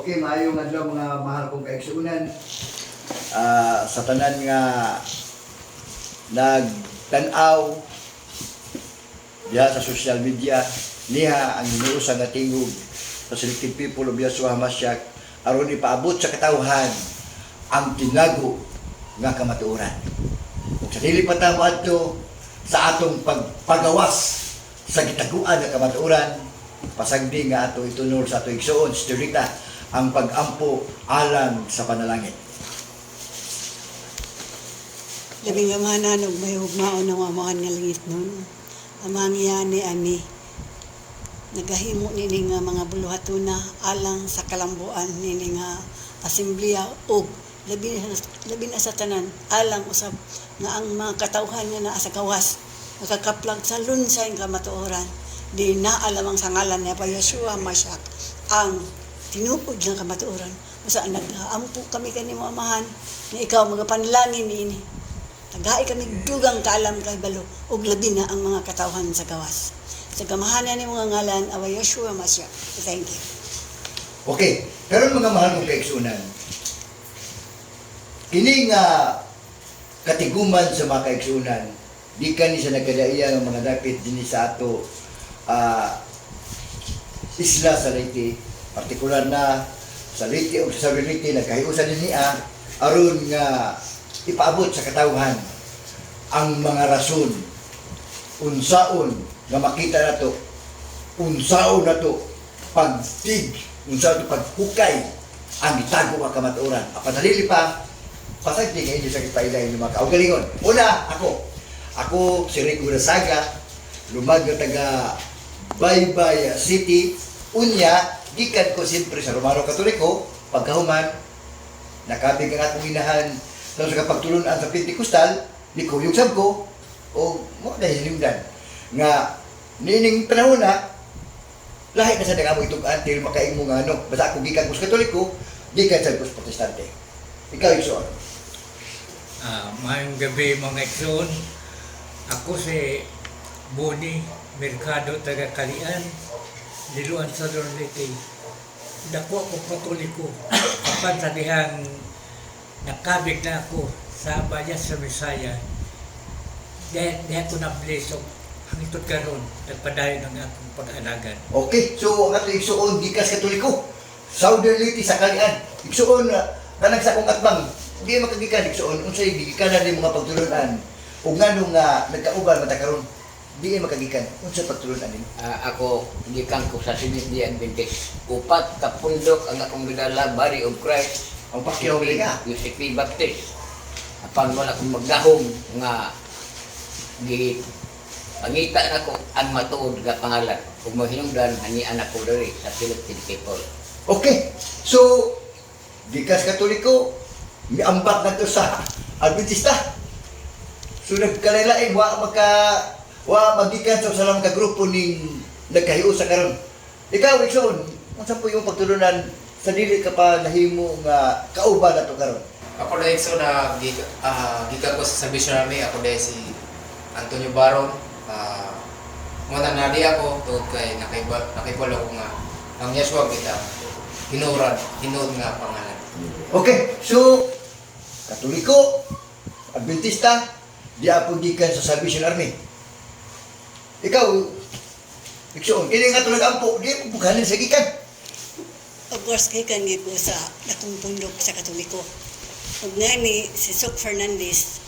Okay, maayong adlaw mga mahal kong kaigsuunan. Sa tanan nga nagtanaw diha sa social media, niha ang inuusa nga tingog sa Selected People of Yahshua HaMashiach aron ipaabot sa katawhan ang tinago nga kamatuoran. Kung sa dili pa tamo adto sa atong pagpagawas sa gitaguan nga kamatuoran, pasagdi nga ato itunol sa ato igsuon, Storita, ang pag-ampo alang sa panalangin. Labing amahanan og may hugmaon ng amahan nga langit nun. Amang yani ani nagahimo nini nga mga buluhatuna alang sa kalambuan nini nga asemblea og labi na sa tanan alang usab nga ang mga katawhan nga naa sa gawas nakakaplag sa lunsay nga kamatuoran di naalamang sa ngalan ni Yahshua HaMashiach ang tinupod ng kamatuoran. Basta nag-aampo kami kanimo amahan na ikaw magapanalangin niini. Tagai kami dugang kaalam kay balo ug labi na ang mga katawhan sa gawas. Sa gamahanan ni mga ngalan awa Yahshua HaMashiach. Thank you. Okay, pero mga mahal kong kaigsuunan, kini nga katiguman sa mga kaigsuunan, di ka ni sa nagkadaiya ng mga dapit din sa ato isla sa Leyte, partikular na sa Leyte o sa Leyte, nagkahiusan din niya aron nga ipaabot sa katawhan ang mga rason unsaon nga makita nato, unsaon nato pagtig, unsaon nato paghukay ang itago nga kamatuoran. Apanalili pa pasagdi nga hindi sa kipailay ng mga kaugalingon. Una, ako si Rico Rasaga, lumag na taga Baybay City. Unya, gikan ko siyempre sa Romano Katoliko, pagkahuman, nakabig ang atong inahan sa kapagtulunan sa Pentecostal, di ko yung sab ko, o mo na hinimdan. Nga, nining panahon na, lahi na sa nagamo itong until makaing mo nga ano, basta ako gikan ko sa Katoliko, gikan sa ko sa Protestante. Ikaw, Ikson. Mayong gabi mga Ikson. Ako si Boni Mercado, taga Kalian, Liluan sa Leyte. Dako ako Katoliko. Kapan sa dihang nakabig na ako sa Bayas sa Misaya. Dahil ko na-bless ang itod karon nagpadayon ng akong pag-alagan. Okay, so ang ato Ikson, gikas Katoliko. Southern Leyte sa Kalian. Ikson, kanang sa kong atbang, hindi makagikan Ikson, unsay gikanan ni mga pagtulunan. Ug nganong nga nagkauban mata karon, di makagikan unsa pagtulunan nimo? Ako gikan ko sa Sinidhi Adventist. Upat ka pundok ang akong gidala, Body of Christ. Ang pakyaw ka. Yusip P. Baptist. Apan wala akong magdahom nga pangita na ko ang matuod nga pangalan. Kung mahinungdan, hanian ako diri sa Selected People. Okay, so gikas Katoliko, miambak na to sa Adventista. So nagkalailain, wa magikan sa salam ka grupo ning nagkahiusa sa karon. Ikaw, Ikson, unsa po yung pagtulunan sa dili ka pa nahimo nga kauban nato karon? Ako na Ikson na gikan ko sa Salvation Army. Ako dahil si Antonio Baron. Muna na di ako tungkol kay nakipolo ko nga ang Yahshua kita hinurad nga pangalan. Okay, so Katoliko, Adventista, di ako gikan sa Salvation Army. Ikaw, Ikson, kini nga tulad ampo, di mo bukanin sa gikan. Of course, kay kangi ko sa dakong pundok sa Katoliko. Ug ngani si Sok Fernandez,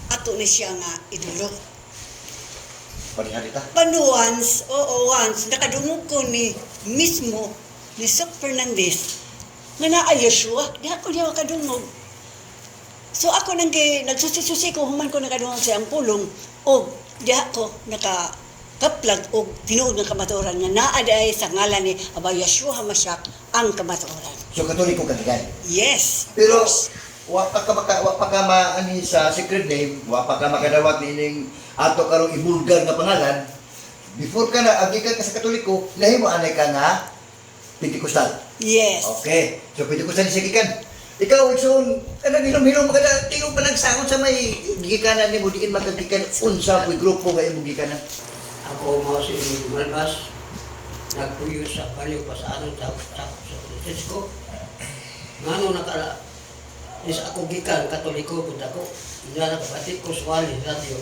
ato ni siya nga idolo. Pariharita. Once, nakadungog ko ni mismo ni Sok Fernandez nga naa Yahshua, di ako niya makadungog. So ako nagsusi-susi ko, human ko nakadungog sa ang pulong, o di ako nakakaplag o tinuod ng kamatuoran nga naa dahi sa ngalan ni Aba Yahshua HaMashiach ang kamatuoran. So Katoliko ka gikan. Yes. Pero wa pa ka maani sa secret name, wa pa ka makadawat nining ato karong ibulgar nga pangalan. Before ka na agikan ka sa Katoliko, nahimo anay ka nga Pentecostal. Yes. Okay. So Pentecostal siya gikan. Ikaw, Ikson, kanang hilom-hilom ka na, tingog pa nagsangon sa may gikanan ni mo, diin makagikan, unsa po'y grupo nga imong gikanan. Ako mo si Malbas, nagpuyo sa baliw pa sa anon sa Francisco. Ngano naka is ako gikan Katoliko pud ako. Nya kapatid ko suwali radio.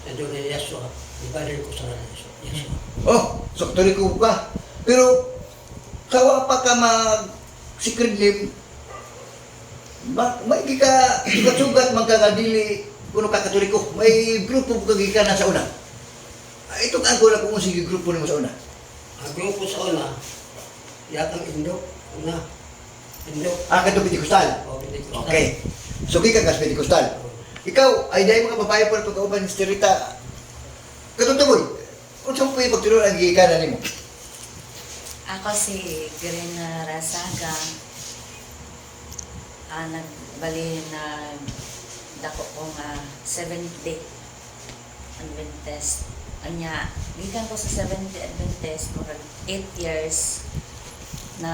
Ando ni Yasua. Ibalin ko sa radio. Yasua. Oh, so katoliko ka. Pero kawa pa ka mag secret name. May gika sugat magkagadili kuno ka katoliko. May grupo ka gika na sa una. Ito ka ko na kung sige grupo nimo sa una. Ang grupo sa una, yakang Indo. Una. Indo. Kato Pentecostal. O, hindi ko Okay. So gika ka Pentecostal. Ikaw ay dahil mga babae pa ito kauban ni Sterita. Katutuboy. Kung saan po yung pagtulong ang gigikanan nimo? Ako si Grena Rasaga. Nagbali na dako ko nga 70 Adventist. Anya, gikan ko sa 70 Adventist mga 8 years na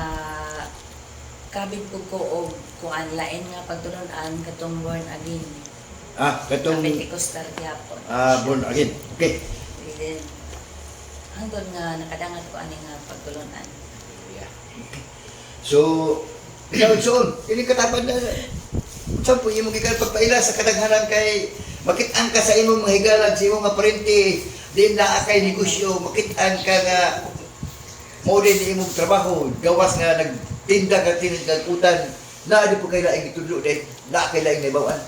kabid ko og kuan lain nga pagtulunan katong born again. Katong Pentecostal gyapon. born again. Okay. Then hangtod nga nakadangat ko ani nga pagtulunan. So, ikaw soon, ini katapan na saan po imong gikan pagpaila sa kadaghanan kay makit-an ka sa imong mga higalan sa imong mga parente, di na kay negosyo, makit-an ka nga mo din imong trabaho, gawas nga nagtinda ka tinagkutan, na di po kay laing itudlo dahil na kay laing naibawan.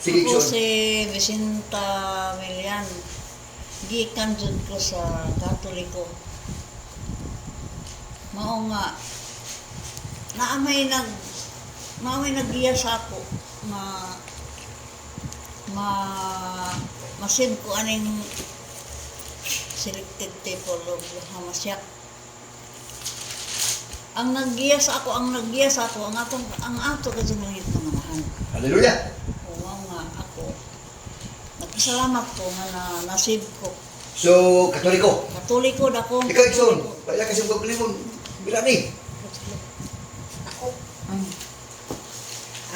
Sige, Ako Son. si Vicenta Milian. Gikan jud ko sa Katoliko. Mao nga naamay naggiya sa ako masid ko aning selected people of Hamasyak. Ang naggiya sa ako ang ato ka ginahit na manahan. Hallelujah. Oo nga ako. Nagpasalamat ko nga nasib ko. So, Katoliko. Katoliko dako. Ikaw, Son. Kaya kasi mga kalimon, bila ni.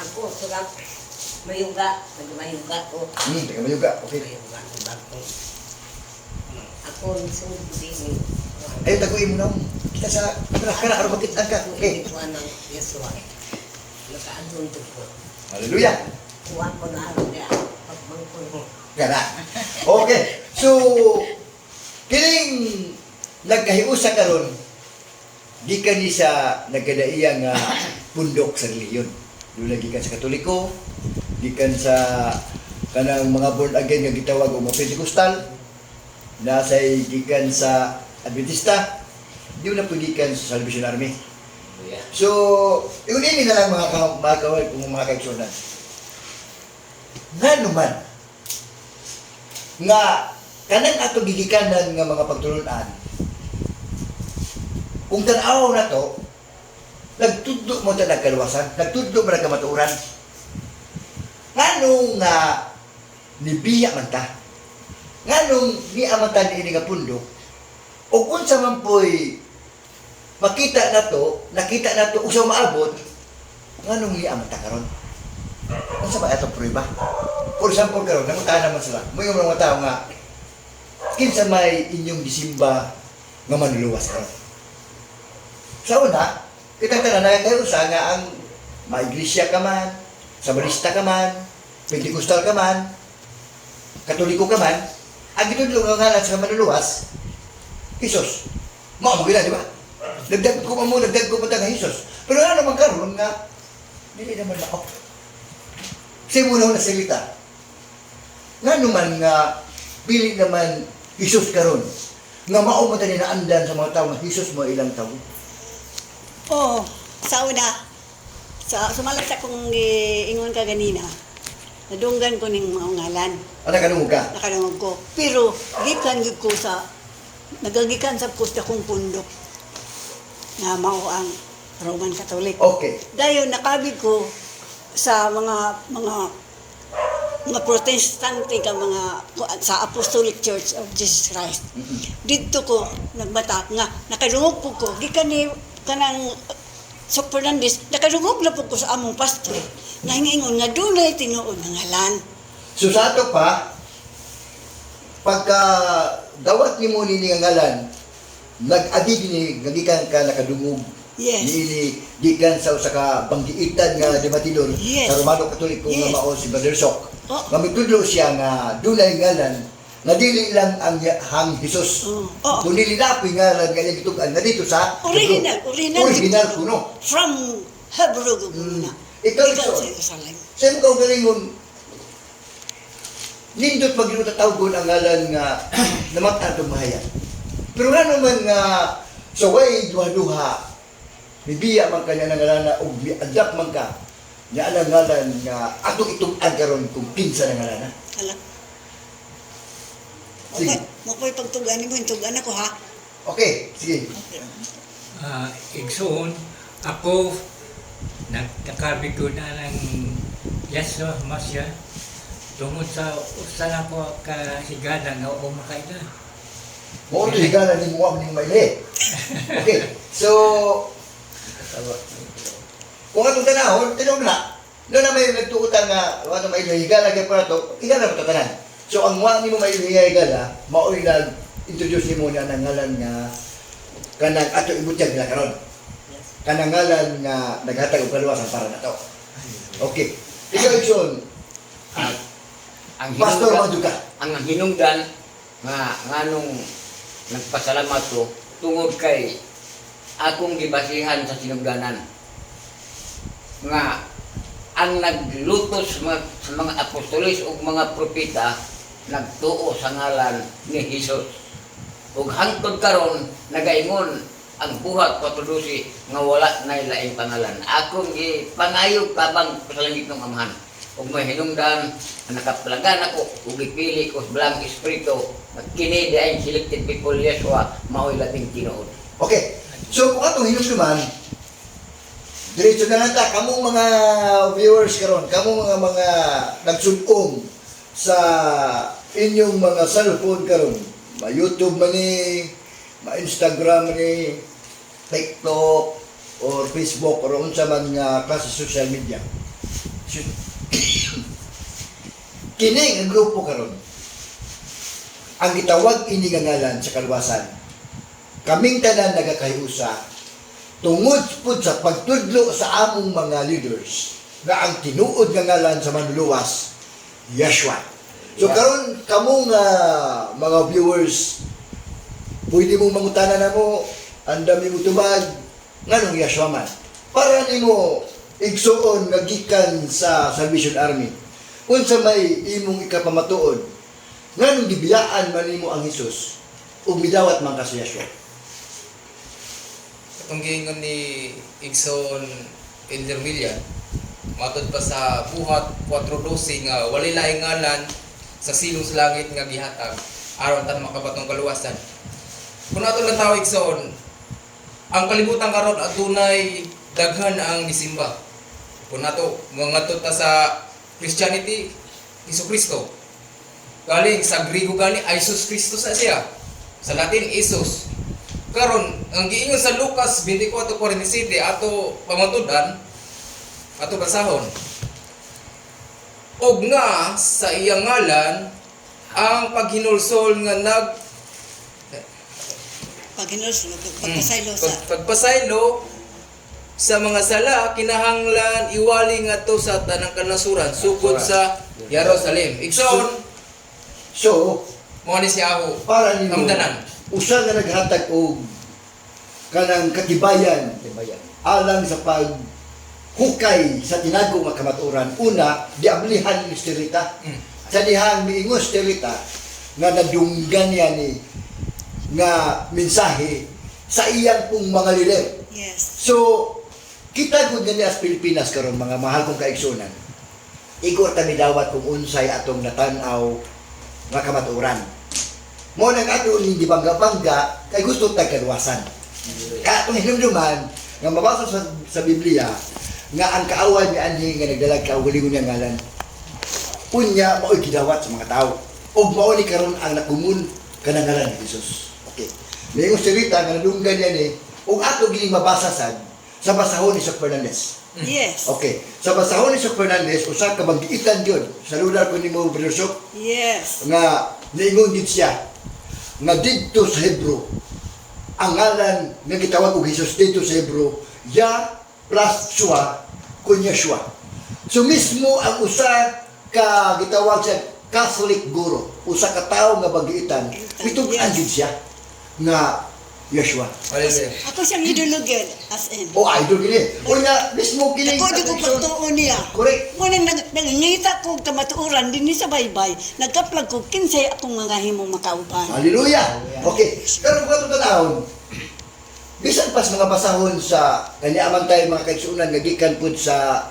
Ako, sulat. Mayuga. Nagmayuga ko. Teka mayuga. Okay. Mayuga ko bago. Ako, sumod din. Ayun, taguin mo na. Kita sa kana aron makita ka. Okay. Kuha ng Yesua. Nakaandun ko ko. Hallelujah. Kuha ko na araw niya. Pagbangkol mo. Kana. Okay. So, kining nagkahiusa karon gikan ni sa nagkadaiya nga pundok sa reliyon. Doon gikan sa Katoliko, gikan sa kanang mga born again nga gitawag og mga Pentecostal, nasay gikan sa Adventista, di na po gikan sa Salvation Army. So, yun ini na lang mga kawal kung mga kaigsunan. Nga naman, nga kanang ato gigikanan nga mga pagtulunan, kung tanaw na to, nagtudlo mo ta nagkaluwasan, nagtudlo mo nagkamatuuran. Nganong nga nibiya man ta, nganong ni amatan ni ini nga pundo, o kung sa man po'y makita na to, nakita na to, usaw maabot, nganong ni amatan karon? Ano sa ba itong prueba? For example karon, nanguntahan naman sila, mo yung mga tao nga, kinsa may inyong disimba nga manuluwas karon. Sa una, kitang tanan na kayo sa nga ang maiglesia ka man, Sabarista ka man, Pentecostal ka man, Katoliko ka man, ang gitudlo nga ngalan sa manuluwas, Jesus. Mao mo gila, di ba? Nagdag ko pa nga Jesus. Pero ano naman karon nga, dili naman ako. Kasi muna na salita. Nga naman nga, pili naman Jesus karon nga mao mo tani naandan sa mga tao nga Jesus mo ilang tawo. Oo, sa una, sumalat sa kong ingon ka ganina, nadunggan ko ning mga ngalan, Kanungog ka? nakalungog ko. Pero, gikan yun ko nagagikan sa kusta kong pundok, nga mao ang Roman Catholic. Okay. Dayon, nakabig ko sa mga protestante ka sa Apostolic Church of Jesus Christ. Dito ko nagbata nga nakalungog ko gikan ni kanang Sok Fernandez, nakalungog na po ko sa among pastor nga hingingon nga dunay tinuod nga ngalan. So sa ato pa, pagka dawat ni mo nini nga ngalan, nag-adi ni nagikan ka nakadungog Yes. Niini gikan sa usa ka banggiitan nga debatidor Yes. sa Romano Katoliko nga Yes. mao si Brother Sok. Oh. Mamitudlo siya nga dunay ngalan nga dili lang ang hang Hesus. Oh. Kundi linapi ngalan nga iyang gitugan nga dito sa Original original kuno. from Hebrew guguna. Ikaw, Ikaw so, sa Jerusalem. sa ikaw galingon, nindot maglutatawgon ang ngalan nga namata itong mahayan. Pero nga naman nga sa way duha-duha, bibiya man ka niya ng ngalan na o adapt man ka niya ang ngalan nga atong itong agaron kung pinsa ng ngalan na. Hala. Sige. Okay. Mo ko'y pagtuganin mo, hintugan ako ha. Okay, sige. Igsoon, ako nakabigo na ng Yaswa Masya tungod sa usa na ko kahigala nga umakay na. Mo ito higalan ni Muwam ni Mayle. Okay, so kung atong tanahon, tinong na. Doon na may nagtuutan nga, ano may higala kaya para ito, higala mo tatanan. So ang Muwam ni mo may higala, mao'y nag-introduce ni mo na ng ngalan nga kanang ato ibutyag nila karon. Kanang ngalan nga naghatag og kaluwasan para na to. Okay. Ikaw, Ikson, Ang Pastor hinungdan- Maduka. ang hinungdan nga nung nagpasalamat ko tungod kay akong gibasihan sa sinugdanan nga ang naglutos sa mga apostoles ug mga propeta nagtuo sa ngalan ni Hesus ug hangtod karon nagaingon ang buhat patudusi nga wala na laing pangalan akong gipangayog tabang sa langit ng amahan ug may hinungdan na nakaplagan ako ug gipili ko sa belang espiritu kini diay selected people Yeshua mao'y lating tinuod. Okay. So kung atong hinusluman, diretso na lang ta, kamong mga viewers karon, kamong mga nagsunong sa inyong mga cellphone karon, ma-YouTube man ni, ma-Instagram man ni, TikTok or Facebook or unsa man nga klase social media. Kini ang grupo karon. Ang gitawag ini nga ngalan sa kaluwasan. Kaming tanan nagakahiusa tungod pud sa pagtudlo sa among mga leaders nga ang tinuod nga ngalan sa manluluwas Yeshua. So karon kamong mga viewers pwede mong mangutana na mo ang dami mo tubag nganong Yeshua man para nimo igsuon nga gikan sa Salvation Army unsa may imong ikapamatuod nganong gibiyaan man nimo ang Hesus ug midawat man ka sa Yeshua. Itong giingon ni Igsoon Elder William, matod pa sa buhat 4:12 nga walay laing ngalan sa silong sa langit nga gihatag aron tan makabatong kaluwasan. Kung ato lang tawag Igsoon, ang kalibutan karon adunay daghan ang gisimba. Kung ato mangatot ta sa Christianity, Jesucristo. Galing sa Griego gani Jesus Christus sa siya. Sa Latin Jesus. Karon ang giingon sa Lucas 24:47 ato pamatudan ato basahon. Og nga sa iyang ngalan ang paghinulsol nga pagpasaylo sa pagpasaylo sa mga sala kinahanglan iwali ngadto sa tanang kanasuran sugod sa Jerusalem. Igsoon So, mo ni siya ako para nimo kamdanan. usa nga naghatag og kanang katibayan alang sa paghukay sa tinago nga kamatuoran. Una, diablihan ni Sterita. Sa dihang miingon Sterita nga nadunggan niya ni nga mensahe sa iyang pong mga lider. yes. So, kita gud nga as Pilipinas karon mga mahal kong kaigsunan. Igor ta midawat kung unsay atong natanaw nga kamatuoran. Mo nang ato hindi bangga-bangga kay gusto ta kaluwasan. Katong hinumduman nga mabasa sa Biblia nga ang kaaway ni anhi nga nagdalag kaugalingon nga ngalan. Unya mao'y gidawat sa mga tao. Og mao ni karon ang nakumun kanang ngalan ni Jesus. Okay. Mayong salita nga nadunggan niya ni og ato gining mabasa sad sa basahon ni Sok Fernandez. Yes. Okay. Sa basahon ni Sok Fernandez usa ka banggiitan gyud sa lugar ko nimo Brother Sok Yes. nga niingon gid siya nga didto sa Hebro ang ngalan nga gitawag og Hesus dito sa Hebro, Ya plus Shua kun Yeshua. So mismo ang usa ka gitawag sa Catholic guru, usa ka tawo nga bagiitan, mitug-an gid siya nga Yeshua. Hallelujah. Ako siyang idulugin, as in. O idol gini. O nga mismo kini. Ako di ko pagtuon niya. Correct. Muna nangangita ko kamatuuran din sa baybay. Nagkaplag ko kinsay akong mga himong makauban. Hallelujah. Okay. Pero kung ito tanahon, bisan pas mga basahon sa kanyaman tayo mga kaigsuunan nga gikan pud sa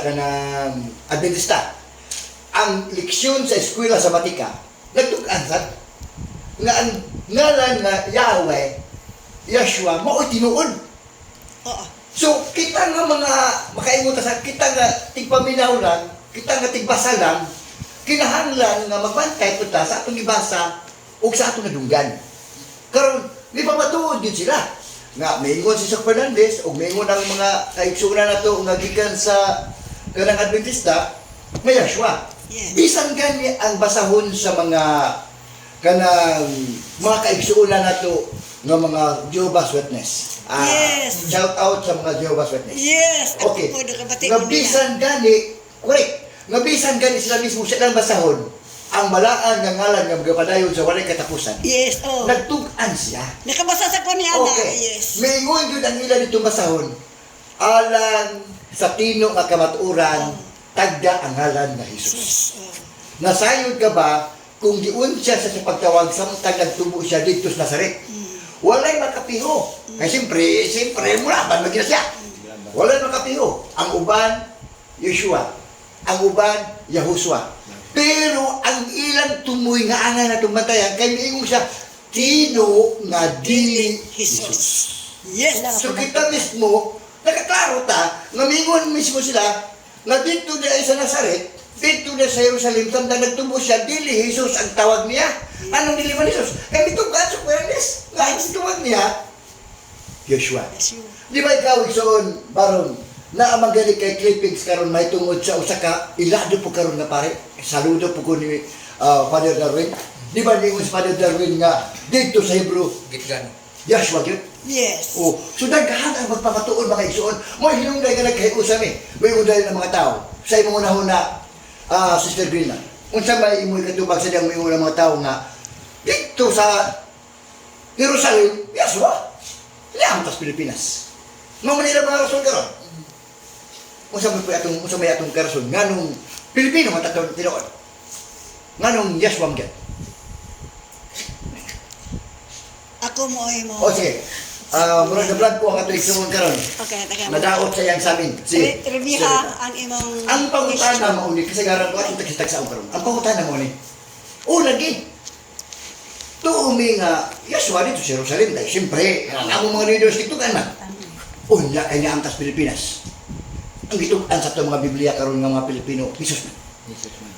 kanang Adventista. Ang leksyon sa eskwela sa Batika, nagtug-an sad nga ang ngalan nga Yahweh, Yeshua, mao tinuod. Oo. So, kita nga mga makaingon sa kita nga tigpaminaw lang, kita nga tigbasa lang, kinahanglan nga magbantay punta sa atong ibasa o sa atong nadunggan. Karon, di pa matuod din sila. Nga, maingon si Sok Fernandez o maingon ang mga kaigsunan na to nga gikan sa kanang Adventista, may Yeshua. Yes. Bisan gani ang basahon sa mga kanang mga kaigsuunan nato nga mga Jehovah's Witness. Yes. Shout out sa mga Jehovah's Witness. Yes. Okay. Ako po nakabati Nga ko nila. bisan gani, correct. Nga bisan gani sila mismo siya lang basahon ang balaan nga ngalan nga magapadayon sa walay katapusan. Yes, oh. Nagtug-an siya. Nakabasa sa ko niya na. Okay. Yes. Maingon yun ang ila ditong basahon. Alang sa tino nga kamatuuran, tagda ang ngalan nga Jesus. Yes. Oh. Nasayod ka ba kung giun siya sa pagtawag samtang nagtubo siya dito sa Nazaret? Walay makapiho. Kaya siyempre, mulaban magina siya. Walay makapiho. Ang uban, Yeshua. Ang uban, Yahushua. Pero ang ilang tumoy nga angan na tumatayan, kay miingong siya, tino nga dili Jesus. Jesus. Yes. So kita mismo, nakaklaro ta, nga mingon mismo sila, nga dito na sa Nazaret, dito na sa Jerusalem, tanda nagtubo siya, dili Jesus ang tawag niya. Anong dili man Jesus? Kaya dito ka, so Pwerndes, nga ang tawag niya, Yeshua. Di ba ikaw, Igsoon, Baron, na ang magaling kay clippings karon may tungod sa usa ka ilado po karon nga pare. Saludo po ko ni Father Darwin. Di ba ni Father Darwin nga dito sa Hebro, Gitgan. Yeshua gyud. Yes. Oh, so daghan ang magpapatuon mga igsoon. Mo hinungday ka nagkahiusa mi. May unday ng mga tao. Sa imong unahon na Sister Greenland. Unsa may imo katubag sa diyang may mga tao nga dito sa Jerusalem, Yeshua. Liam tas Pilipinas. Mo manila mga rason karon. Unsa may atong karson nganong Pilipino matatawag tinuod. Nganong Yeshua gyud. Ako mo ay mo. O sige. Murag na vlog po ang ato igsoon karon. Okay, taga. Nadaot sa yang sa amin. Sige. Reviha ang imong Ang pangutana mo ni kasi garan ko atong tagsitag sa karon. Ang pangutana mo ni. O lagi. Tuumi nga Yeshua dito sa Jerusalem dahil siyempre ang mga leaders dito kan man. Unya ay ang tas Pilipinas. Ang dito ang sa mga Biblia karon nga mga Pilipino, Jesus man.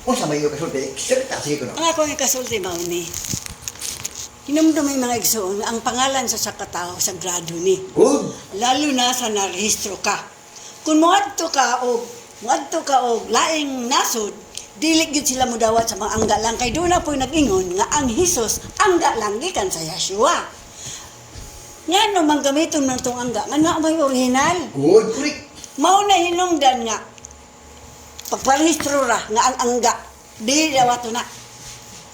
O sa mayo kasulti, sige ko no. ang ako nga kasulti mao ni. Hinumdum may mga igsoon ang pangalan sa sakatawo sa grado ni. Good. Lalo na sa narehistro ka. Kung muadto ka og laing nasod, dili gid sila mudawat sa mga angga lang kay doon na po'y nag-ingon nga ang Hesus angga lang gikan sa Yeshua. Nga no manggamiton ng tong angga nga na may original. Good. Correct. Mao na hinungdan nga pagparehistro ra nga ang angga di dawato na.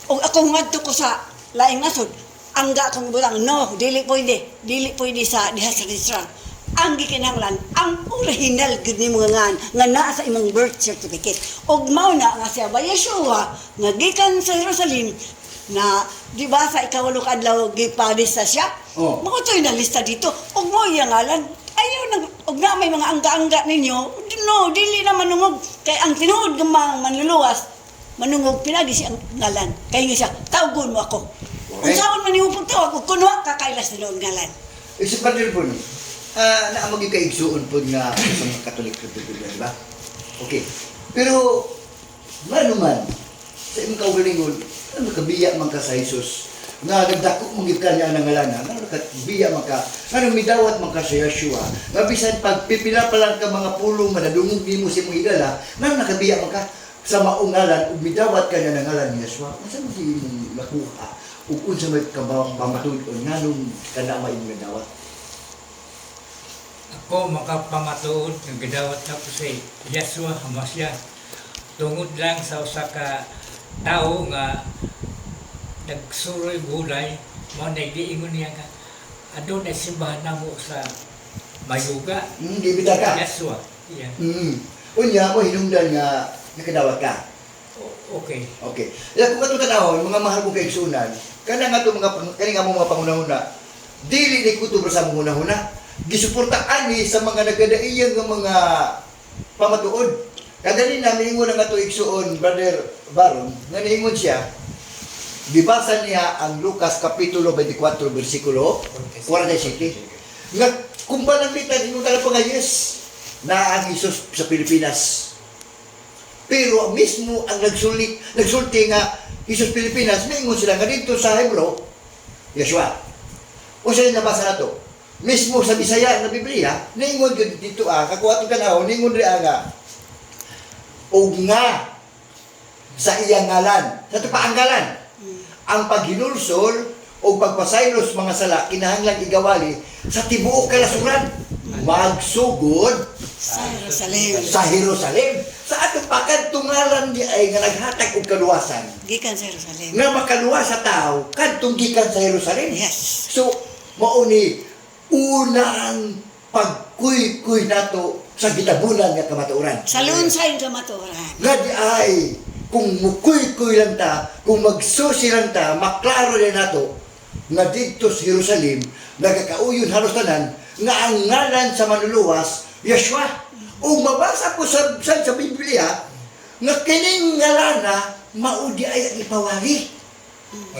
Og ako ngadto ko sa laing nasod, angga akong butang no, dili pwede sa diha sa restaurant. Ang gikinahanglan ang original gid ni mga nga naa sa imong birth certificate. Og mao na nga siya ba Yeshua nga gikan sa Jerusalem na di ba sa ikawalo ka adlaw gipadis sa siya. Oh. Mao toy na lista dito. Og mao yang ngalan ayaw nang og na may mga angga-angga ninyo. No, dili na manungog kay ang tinuod ng mga manluluwas manungog pinagi siyang ngalan. Kay nga siya tawgon mo ako. Kung saan man yung pagtawag, kung kunwa, kakailas nila ang ngalan. Isip pa din po, na maging kaigsuon po nga sa mga Katolik sa Biblia, di ba? Okay. Pero, ano man, sa imong kaugalingon, ano nakabiya man ka sa Jesus, nga nagdako mong ka niya ang ngalan, nga nakabiya man ka, nga midawat man ka sa Yeshua, nga bisan pagpipila pa lang ka mga pulong, manadungog di mo si mong higala, nga nakabiya man ka, sa maong ngalan, ug midawat ka na ng ngalan ni Yeshua, asa mo di mong nakuha? Ug unsa may pamatud-on nganong kana may midawat? Ako makapamatuod ng gidawat na ko si Yeshua Hamasya. Tungod lang sa usa ka tao nga nagsuroy gulay, mo nagdiingon niya ka, adun ay simbahan na mo sa Mayuga. Di bitaw ka. Yeshua. Yeah. Unya mo hinungdan nga nakadawat ka. Okay. Okay. Ya kung katong tanawon, mga mahal kong kaigsunan, kana nga to kani nga mo mga pangunahuna, dili ni kutob sa pangunahuna, gisuportaan ni sa mga nagkadaiyang nga mga pamatuod. Kadali na miingon nga to igsuon, Brother Baron, nga niingon siya, gibasa niya ang Lucas Kapitulo 24, versikulo 47. Nga kung pananglitan, ingon talaga nga yes, na ang Isus sa Pilipinas. Pero mismo ang nagsulti nga Isus Pilipinas, naingon sila nga dito sa Hebro, Yeshua. O sila nabasa na to. Mismo sa Bisaya na Biblia, naingon dito kakuha itong tanaw, naingon rin nga, o nga sa iyang ngalan. Sa ito pa ang ngalan. Ang paghinulsol o pagpasaylos mga sala, kinahanglang igawali sa tibuok kalasuran. Magsugod Sa Jerusalem. sa Jerusalem. Sa atong pagkantungalan di ay nga naghatag og kaluwasan. Gikan sa Jerusalem. Nga makaluwas sa tao, kadtong gikan sa Jerusalem. Yes. So, mauni unang pagkuy-kuy nato sa gitabunan nga kamatuoran. Sa lunsay kamatuoran. Nga di ay, kung mukuy-kuy lang ta, kung magsusi lang ta, maklaro rin nato, nga dito sa Jerusalem, nagkakauyon halos tanan, nga ang ngalan sa manluluwas, Yeshua. O mabasa po sa Biblia, nga kining ngalana, maudi ay ipawari.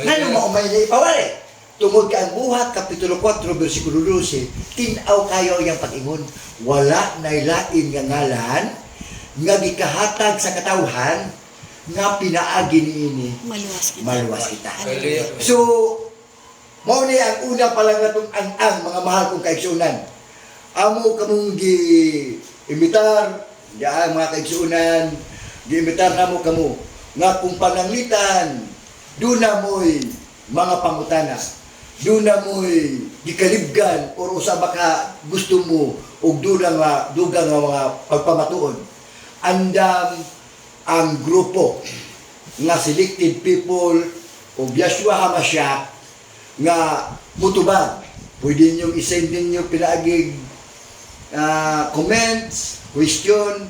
Ngano maumay na ipawari? Tungod ka ang buhat, Kapitulo 4, versikulo 12, tinaw kayo yung pag-ingon, wala na ilain nga ngalan, nga gikahatag sa katawhan, nga pinaagi niini, Maluwas kita. maluwas kita. Hallelujah. So, mao ni ang una pa lang natong ang mga mahal kong kaigsunan. Amo kamong gi-imitar, diyan mga kaigsunan, gi-imitar namo kamo nga kung pananglitan, doon na mo'y mga pangutana, doon na mo'y gikalibgan o usa baka gusto mo o dugang nga mga pagpamatuon. Andam ang grupo nga selected people o Yeshua Hamasya nga mutubag. Pwede nyo isend ninyo pinaagig comments, question,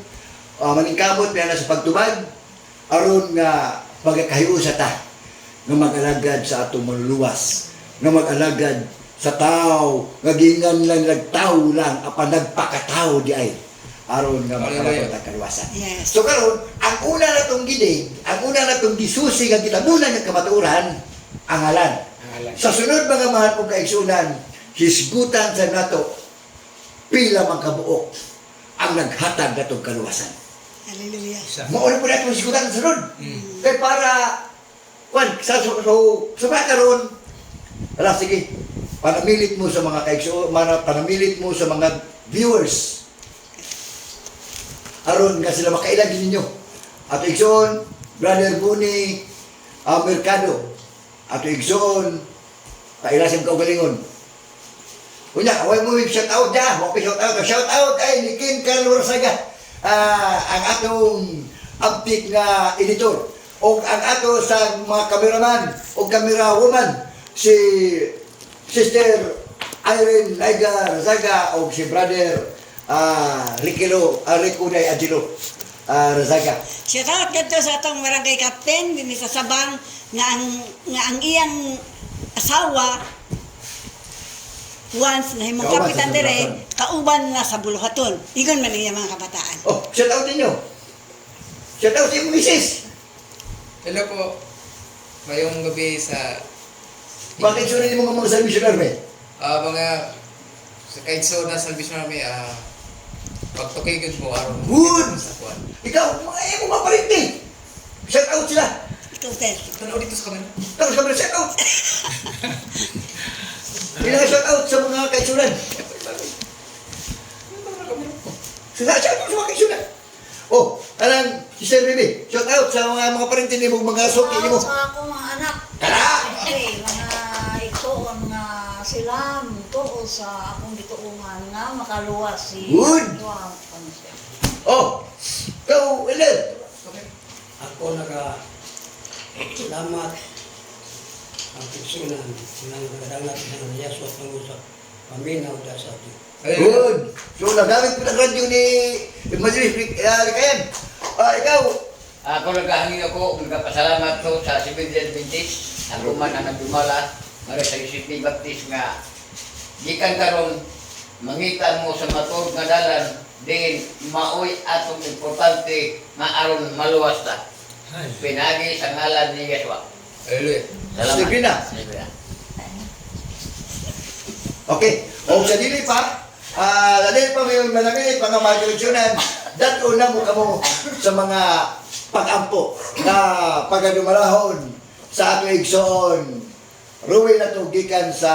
maningkamot na sa pagtubag aron nga pagkakahiusa ta nga mag-alagad sa atong manluluwas, nga mag-alagad sa tao, nga gingan lang nagtao lang, apan nagpakatao di ay aron nga makalapot ang kaluwasan. Yes. So karon, ang una na itong gidig, ang una na itong gisusi nga gitabunan ng kamatuoran, ang ngalan. Sa sunod mga mahal kong kaigsunan, hisgutan sa nato, pila mang kabuok ang naghatag na itong kaluwasan. Hallelujah. Mauna po natin hisgutan sa sunod. Kaya para, sa karon, ala sige, panamilit mo sa mga kaigsunan, panamilit mo sa mga viewers, aron nga sila makailan din ninyo. Ato igsoon, Brother Buni Mercado. Ato igsoon, kailasim ka ugalingon. Kunya, away mo yung shout out dyan. Shout out kay ni Kim Carlo Rasaga. Ang atong uptick na editor. O ang ato sa mga cameraman o camera woman, si Sister Irene Laiga Rasaga o si Brother Rico Day Angelo Razaga. Shout out dito sa atong barangay captain dinhi sa Sabang nga ang iyang asawa once na himong Kauban kapitan sa dire Buluhaton. kauban na sa Buluhaton. Igon man niya mga kabataan. Oh, shout out ninyo. Shout out sa iyong misis. Hello po. Mayong gabi sa Bakit sure ni mga salvation army? mga sa kaigso na salvation namin, pagtukigod mo aron Good! sa kuwan. Ikaw, mga mo maparinti. Shout out sila. Ikaw Ted. Tanaw dito sa kamera. Tapos kami shout out. Bilang shout out sa mga kaitsunan. Shout out sa mga kaitsunan. Oh, alang Sister Bibi, shout out sa mga parente ni mo, mga suki ni mo. Sa akong mga anak. Tara! Okay, mga itoon nga sila tuo sa akong gituungan nga makaluwas si Good. Juan Ponce. Oh, ikaw, Elel. Ako salamat ang pagsunan ng nagadangat ng Yaswa tungo sa paminaw da sa atin. Good. So, nagamit ko ng radyo ni Majelis Kayan. Ikaw, Ako naghahangin ako, nagpasalamat ko sa Seventh-day Adventist. Ako man ang nagdumala, mara sa City Baptist nga. Gikan karon mangitan mo sa matod nga dalan, din maoy atong importante nga aron maluwas ta. Ay, Pinagi sa ngalan ni Yeshua. Hallelujah. Salamat. Sige na. Hallelujah. Okay. O sa dili pa, dali pa may malami, mga magdurasyonan, dato na mo kamo sa mga pag-ampo na pagadumalahon sa ato igsoon. Ruwe na to gikan sa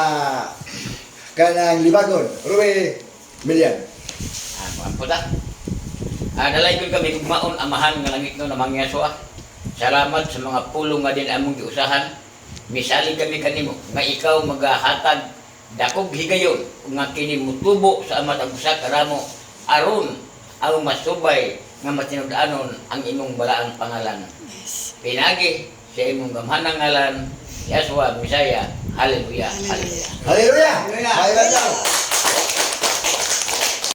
kanang Libagon. Ruwe Milian. Ang puta. Dalay ko kami kugmaon amahan nga langit no namang Yeshua. Salamat sa mga pulong nga din among giusahan. Misali kami kanimo nga ikaw magahatag dakog higayon nga kini mutubo sa amat ang usa ka ramo aron ang masubay nga matinud-anon ang imong balaang pangalan. Pinagi sa imong gamhanang ngalan, Yeshua Misaya. Hallelujah. Hallelujah. Hallelujah! Hallelujah!